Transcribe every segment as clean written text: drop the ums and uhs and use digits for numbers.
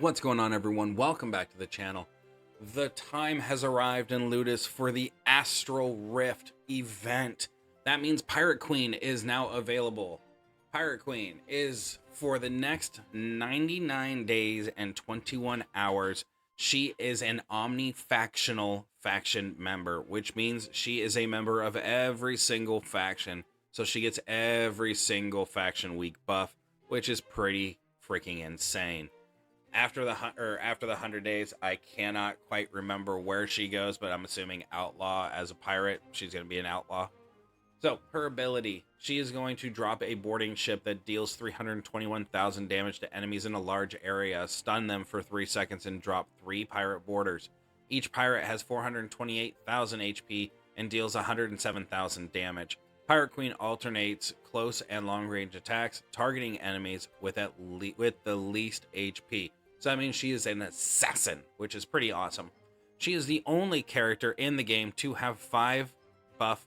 What's going on, everyone? Welcome back to the channel. The time has arrived in Ludus for the Astral Rift event. That means Pirate Queen is now available. Pirate Queen is for the next 99 days and 21 hours. She is an omni-factional faction member, which means she is a member of every single faction. So she gets every single faction week buff, which is pretty freaking insane. After the 100 days, I cannot quite remember where she goes, but I'm assuming outlaw. As a pirate, she's going to be an outlaw. So her ability, she is going to drop a boarding ship that deals 321,000 damage to enemies in a large area, stun them for 3 seconds, and drop 3 pirate boarders. Each pirate has 428,000 HP and deals 107,000 damage. Pirate Queen alternates close and long range attacks, targeting enemies with the least HP. So that means she is an assassin, which is pretty awesome. She is the only character in the game to have 5 buff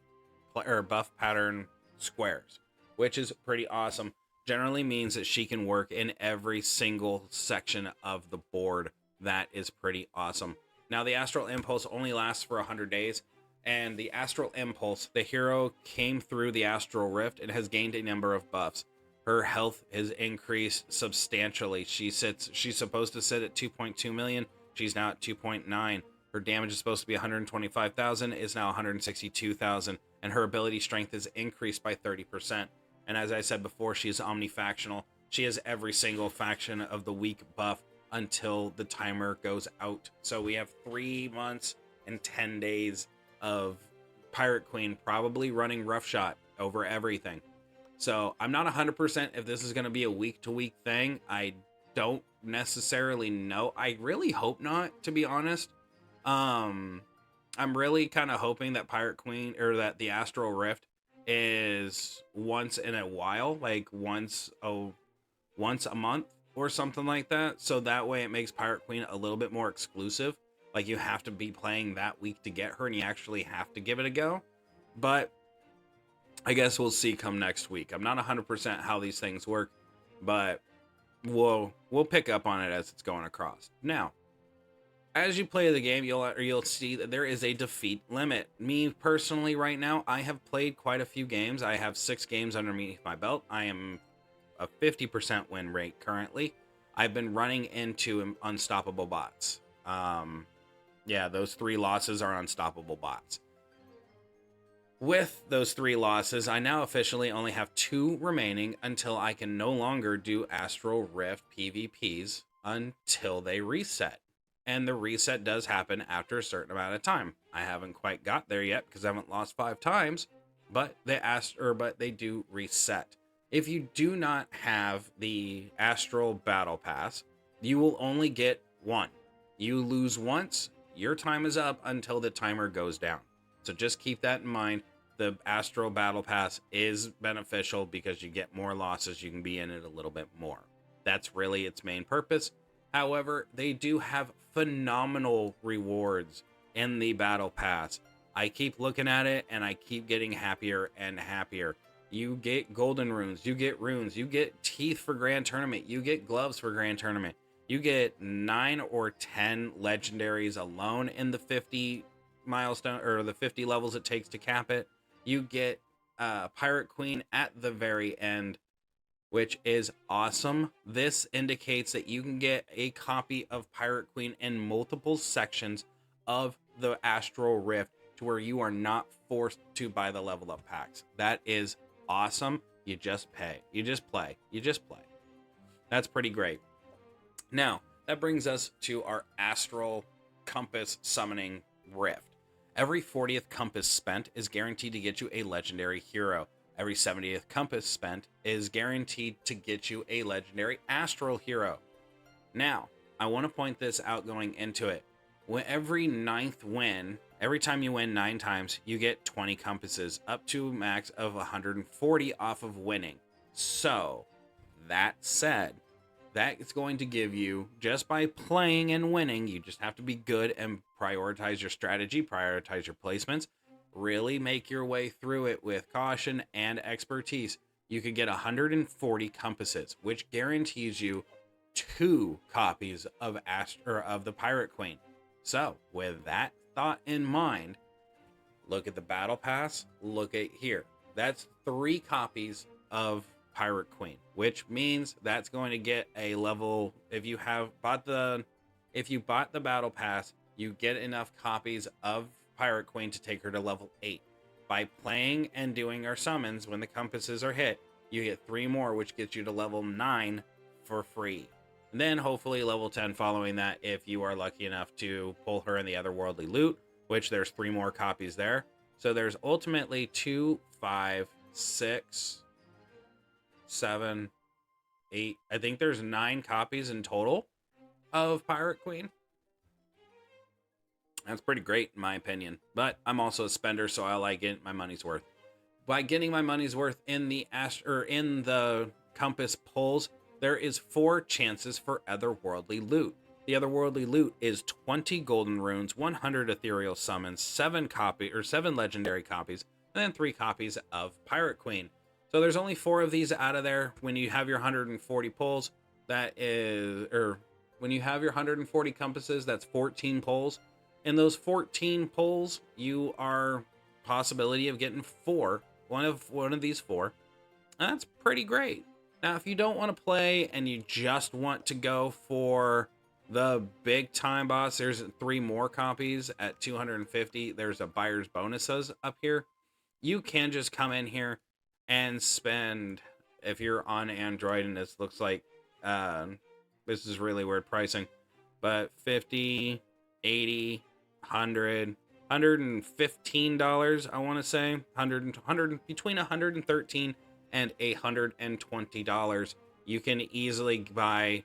pattern squares, which is pretty awesome. Generally means that she can work in every single section of the board. That is pretty awesome. Now, the Astral Impulse only lasts for 100 days, and the Astral Impulse, the hero came through the Astral Rift and has gained a number of buffs. Her health has increased substantially. She's supposed to sit at 2.2 million. She's now at 2.9. Her damage is supposed to be 125,000, is now 162,000, and her ability strength is increased by 30%. And as I said before, she is omni-factional. She has every single faction of the week buff until the timer goes out. So we have 3 months and 10 days of Pirate Queen probably running roughshod over everything. So I'm not 100% if this is going to be a week-to-week thing. I don't necessarily know. I really hope not, to be honest. I'm really kind of hoping that Pirate Queen, or that the Astral Rift is once in a while, like once a month or something like that. So that way it makes Pirate Queen a little bit more exclusive. Like, you have to be playing that week to get her, and you actually have to give it a go. But I guess we'll see come next week. I'm not 100% how these things work, but we'll pick up on it as it's going across. Now, as you play the game, you'll see that there is a defeat limit. Me personally, right now, I have played quite a few games. I have 6 games underneath my belt. I am a 50% win rate currently. I've been running into unstoppable bots. Yeah, those 3 losses are unstoppable bots. With those 3 losses, I now officially only have 2 remaining until I can no longer do Astral Rift PvPs until they reset. And the reset does happen after a certain amount of time. I haven't quite got there yet because I haven't lost 5 times, but they do reset. If you do not have the Astral Battle Pass, you will only get 1. You lose once, your time is up until the timer goes down. So just keep that in mind. The Astral Battle Pass is beneficial because you get more losses. You can be in it a little bit more. That's really its main purpose. However, they do have phenomenal rewards in the Battle Pass. I keep looking at it and I keep getting happier and happier. You get golden runes, you get runes, you get teeth for Grand Tournament, you get gloves for Grand Tournament. You get 9 or 10 legendaries alone in the 50 milestone, or the 50 levels it takes to cap it. You get Pirate Queen at the very end, which is awesome. This indicates that you can get a copy of Pirate Queen in multiple sections of the Astral Rift to where you are not forced to buy the level up packs. That is awesome. You just pay. You just play. You just play. That's pretty great. Now, that brings us to our Astral Compass Summoning Rift. Every 40th compass spent is guaranteed to get you a legendary hero. Every 70th compass spent is guaranteed to get you a legendary astral hero. Now, I want to point this out going into it. Every 9th win, every time you win 9 times, you get 20 compasses, up to a max of 140 off of winning. So, that said, that is going to give you, just by playing and winning, you just have to be good and prioritize your strategy, prioritize your placements, really make your way through it with caution and expertise. You could get 140 compasses, which guarantees you 2 copies of of the Pirate Queen. So with that thought in mind, look at the battle pass, look at here. That's 3 copies of Pirate Queen, which means that's going to get a level. If you bought the battle pass, you get enough copies of Pirate Queen to take her to level 8. By playing and doing our summons when the compasses are hit, you get 3 more, which gets you to level 9 for free. And then hopefully level 10 following that if you are lucky enough to pull her in the otherworldly loot, which there's 3 more copies there. So there's ultimately 2, 5, 6, 7, 8. I think there's 9 copies in total of Pirate Queen. That's pretty great in my opinion, but I'm also a spender, so I like getting my money's worth. By getting my money's worth in the compass pulls, there is 4 chances for otherworldly loot. The otherworldly loot is 20 golden runes, 100 ethereal summons, 7 legendary copies, and then 3 copies of Pirate Queen. So there's only 4 of these out of there. When you have your 140 pulls, when you have your 140 compasses, that's 14 pulls. In those 14 pulls, you are possibility of getting 4, one of these 4. That's pretty great. Now, if you don't want to play and you just want to go for the big time boss, there's 3 more copies at 250. There's a buyer's bonuses up here. You can just come in here and spend, if you're on Android, and this looks like this is really weird pricing, but 50, 80, 100, $115, I want to say, between $113 and $120. You can easily buy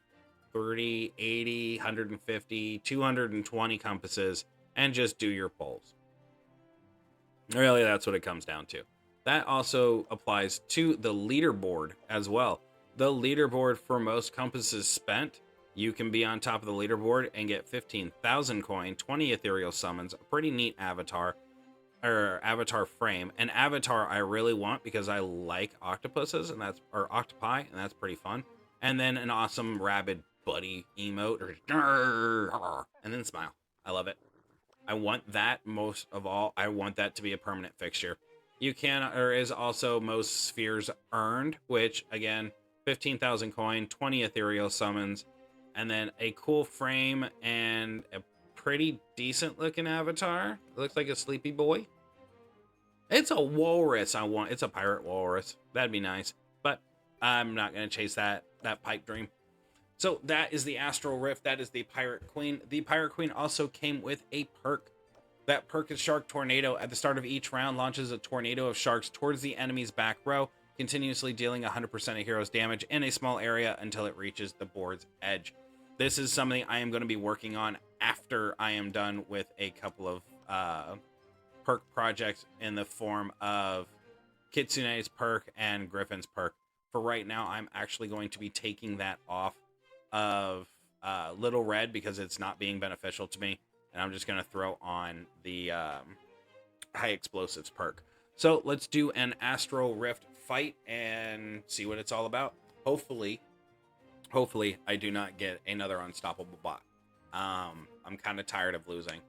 30, 80, 150, 220 compasses and just do your pulls. Really, that's what it comes down to. That also applies to the leaderboard as well. The leaderboard for most compasses spent, you can be on top of the leaderboard and get 15,000 coin, 20 ethereal summons, a pretty neat avatar frame. An avatar I really want because I like octopuses, or octopi, and that's pretty fun. And then an awesome rabid buddy emote, and then smile. I love it. I want that most of all. I want that to be a permanent fixture. There is also most spheres earned, which again, 15,000 coin, 20 ethereal summons, and then a cool frame and a pretty decent looking avatar. It looks like a sleepy boy. It's a walrus I want. It's a pirate walrus. That'd be nice. But I'm not going to chase that pipe dream. So that is the Astral Rift. That is the Pirate Queen. The Pirate Queen also came with a perk. That perk is Shark Tornado. At the start of each round, launches a tornado of sharks towards the enemy's back row, continuously dealing 100% of heroes damage in a small area until it reaches the board's edge. This is something I am going to be working on after I am done with a couple of perk projects in the form of Kitsune's perk and Griffin's perk. For right now, I'm actually going to be taking that off of Little Red because it's not being beneficial to me, and I'm just going to throw on the High Explosives perk. So let's do an Astral Rift fight and see what it's all about. Hopefully I do not get another unstoppable bot. I'm kind of tired of losing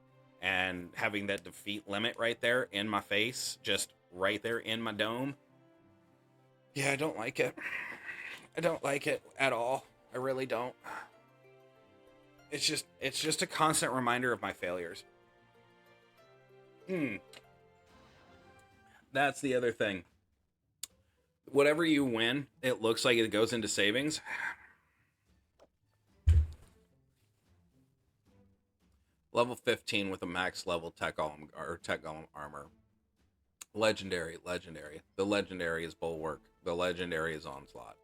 and having that defeat limit right there in my face, just right there in my dome. Yeah, I don't like it. I don't like it at all. I really don't. It's just a constant reminder of my failures. That's the other thing. Whatever you win, it looks like it goes into savings. Level 15 with a max level tech golem armor. Legendary. The legendary is Bulwark. The legendary is Onslaught.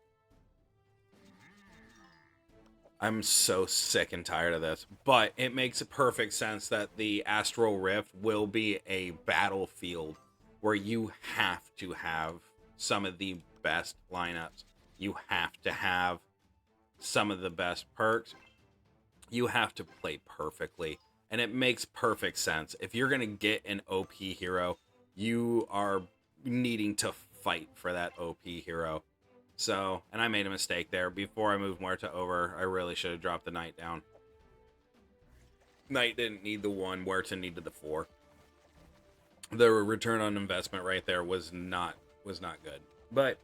I'm so sick and tired of this, but it makes perfect sense that the Astral Rift will be a battlefield where you have to have some of the best lineups. You have to have some of the best perks. You have to play perfectly. And it makes perfect sense. If you're going to get an OP hero, you are needing to fight for that OP hero. So, and I made a mistake there. Before I moved Muerta over, I really should have dropped the Knight down. Knight didn't need the 1, Muerta needed the 4. The return on investment right there was not good. But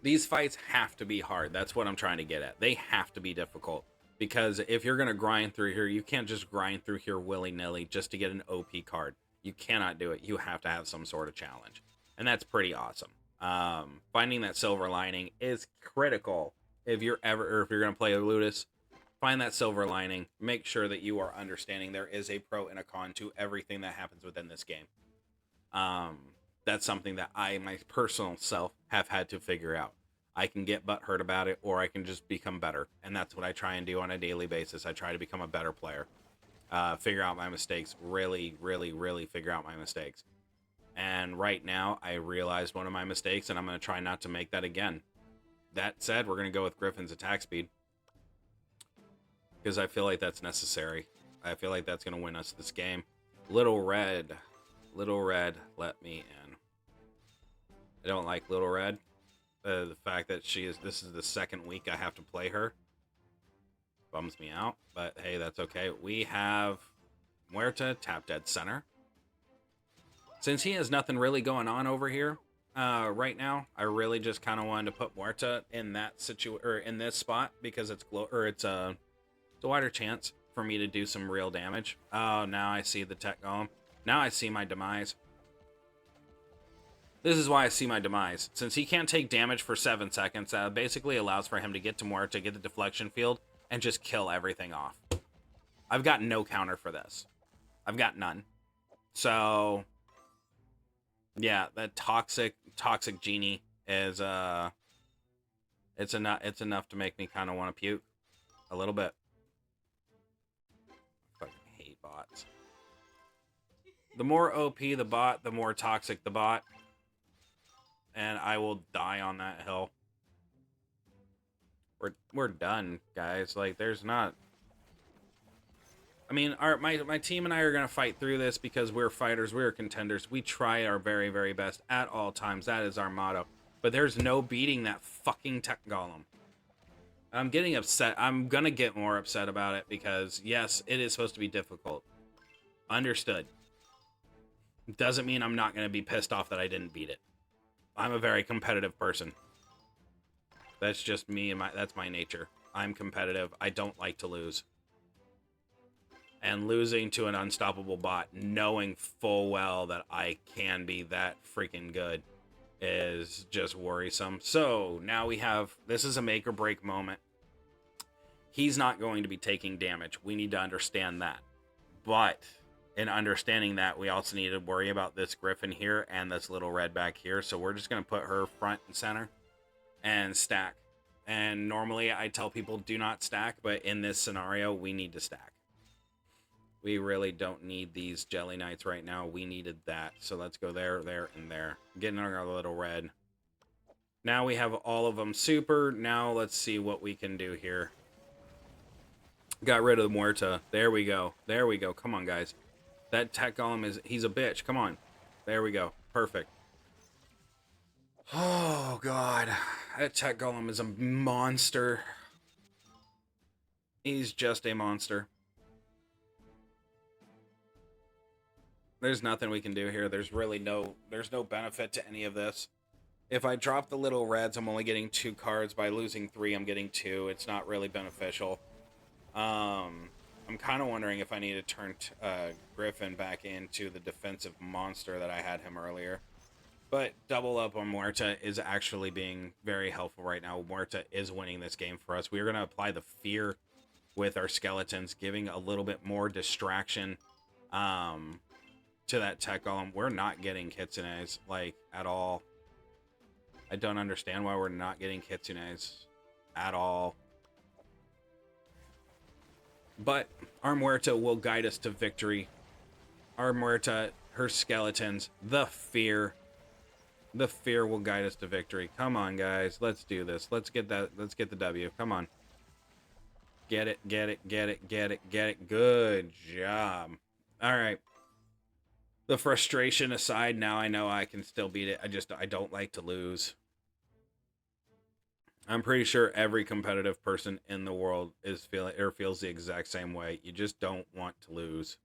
these fights have to be hard. That's what I'm trying to get at. They have to be difficult. Because if you're going to grind through here, you can't just grind through here willy-nilly just to get an OP card. You cannot do it. You have to have some sort of challenge. And that's pretty awesome. Finding that silver lining is critical if you're going to play a Ludus. Find that silver lining. Make sure that you are understanding there is a pro and a con to everything that happens within this game. That's something that I, my personal self, have had to figure out. I can get butthurt about it, or I can just become better. And that's what I try and do on a daily basis. I try to become a better player. Figure out my mistakes. Really, really, really figure out my mistakes. And right now, I realized one of my mistakes, and I'm going to try not to make that again. That said, we're going to go with Griffin's attack speed. Because I feel like that's necessary. I feel like that's going to win us this game. Little Red, let me in. I don't like Little Red. The fact that this is the second week I have to play her bums me out, but hey, that's okay. We have Muerta, tap dead center. Since he has nothing really going on over here right now, I really just kind of wanted to put Muerta in that in this spot because it's a wider chance for me to do some real damage. Oh, now I see the tech golem. Now I see my demise. This is why I see my demise. Since he can't take damage for 7 seconds, basically allows for him to get to Muerta, get the deflection field, and just kill everything off. I've got no counter for this. I've got none. So, yeah, that toxic genie is it's enough to make me kind of want to puke a little bit. I fucking hate bots. The more OP the bot, the more toxic the bot. And I will die on that hill. We're done, guys. Like, there's not... I mean, my team and I are going to fight through this because we're fighters, we're contenders. We try our very, very best at all times. That is our motto. But there's no beating that fucking tech golem. I'm getting upset. I'm going to get more upset about it because, yes, it is supposed to be difficult. Understood. Doesn't mean I'm not going to be pissed off that I didn't beat it. I'm a very competitive person. That's just me, and that's my nature. I'm competitive. I don't like to lose. And losing to an unstoppable bot, knowing full well that I can be that freaking good, is just worrisome. So, now we have... This is a make or break moment. He's not going to be taking damage. We need to understand that. But... in understanding that, we also need to worry about this Griffin here and this Little Red back here. So we're just going to put her front and center and stack. And normally I tell people do not stack, but in this scenario, we need to stack. We really don't need these Jelly Knights right now. We needed that. So let's go there, there, and there. Getting our Little Red. Now we have all of them super. Now let's see what we can do here. Got rid of the Muerta. There we go. There we go. Come on, guys. That tech golem he's a bitch. Come on. There we go. Perfect. Oh, God. That tech golem is a monster. He's just a monster. There's nothing we can do here. There's no benefit to any of this. If I drop the Little Reds, I'm only getting 2 cards. By losing 3, I'm getting 2. It's not really beneficial. I'm kind of wondering if I need to turn Griffin back into the defensive monster that I had him earlier. But double up on Muerta is actually being very helpful right now. Muerta is winning this game for us. We're going to apply the fear with our skeletons, giving a little bit more distraction to that tech golem. We're not getting kitsunes, like, at all. I don't understand why we're not getting kitsunes at all. But our Muerta will guide us to victory. Our Muerta, her skeletons, the fear will guide us to victory. Come on, guys. Let's do this. Let's get the W. Come on. Get it, get it, get it, get it, get it. Good job. All right. The frustration aside, now I know I can still beat it. I don't like to lose. I'm pretty sure every competitive person in the world is feeling or feels the exact same way. You just don't want to lose.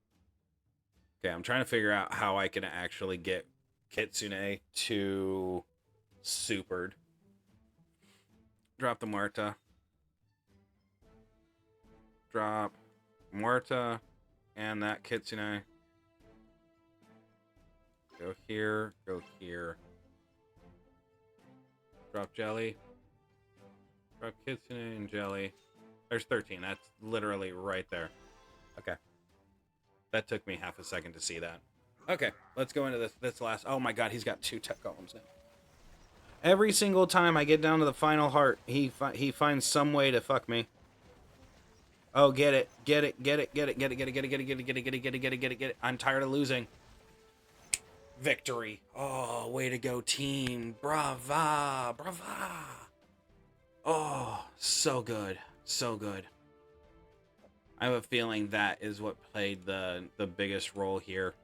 Okay, I'm trying to figure out how I can actually get Kitsune to supered. Drop the Muerta. Drop Muerta and that Kitsune. Go here, go here. Drop Jelly. Drop Kitsune and Jelly. There's 13. That's literally right there. Okay. That took me half a second to see that. Okay, let's go into this last... Oh my god, he's got 2 tech golems now. Every single time I get down to the final heart, he finds some way to fuck me. Oh, get it. Get it, get it, get it, get it, get it, get it, get it, get it, get it, get it, get it, get it, get it, get it. I'm tired of losing. Victory. Oh, way to go, team. Brava. Brava. Oh, so good. So good. I have a feeling that is what played the biggest role here.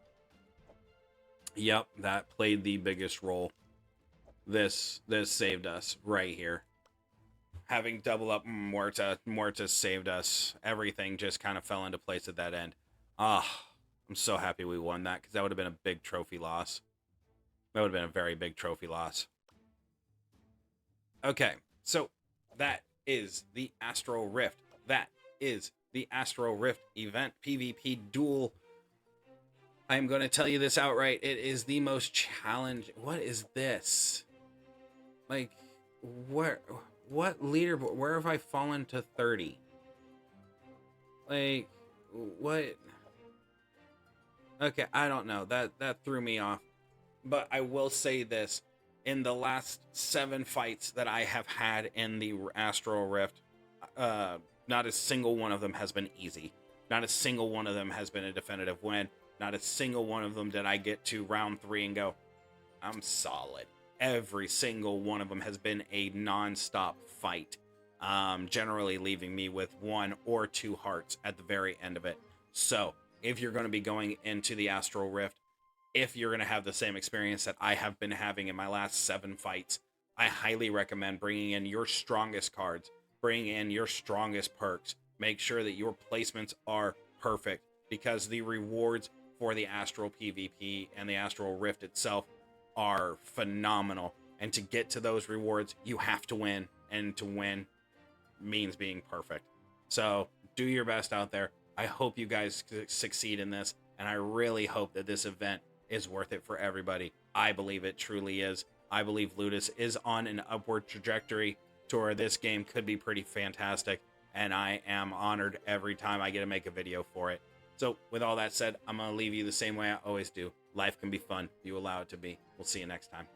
Yep, that played the biggest role. This saved us right here. Having double up Muerta saved us. Everything just kind of fell into place at that end. I'm so happy we won that, because that would have been a big trophy loss. That would have been a very big trophy loss. Okay, so that is the Astral Rift. That is the Astral Rift event PvP duel. I'm going to tell you this outright. It is the most challenging. What is this? Like, what leaderboard? Where have I fallen to 30? Like, what? Okay, I don't know. That threw me off. But I will say this. In the last 7 fights that I have had in the Astral Rift, not a single one of them has been easy. Not a single one of them has been a definitive win. Not a single one of them did I get to round 3 and go, I'm solid. Every single one of them has been a non-stop fight, generally leaving me with 1 or 2 hearts at the very end of it. So if you're going to be going into the Astral Rift, if you're going to have the same experience that I have been having in my last 7 fights, I highly recommend bringing in your strongest cards, bring in your strongest perks, make sure that your placements are perfect, because the rewards for the Astral PvP and the Astral Rift itself are phenomenal. And to get to those rewards, you have to win, and to win means being perfect. So do your best out there. I hope you guys succeed in this, and I really hope that this event is worth it for everybody. I believe it truly is. I believe Ludus is on an upward trajectory to where this game could be pretty fantastic, and I am honored every time I get to make a video for it. So with all that said, I'm going to leave you the same way I always do. Life can be fun if you allow it to be. We'll see you next time.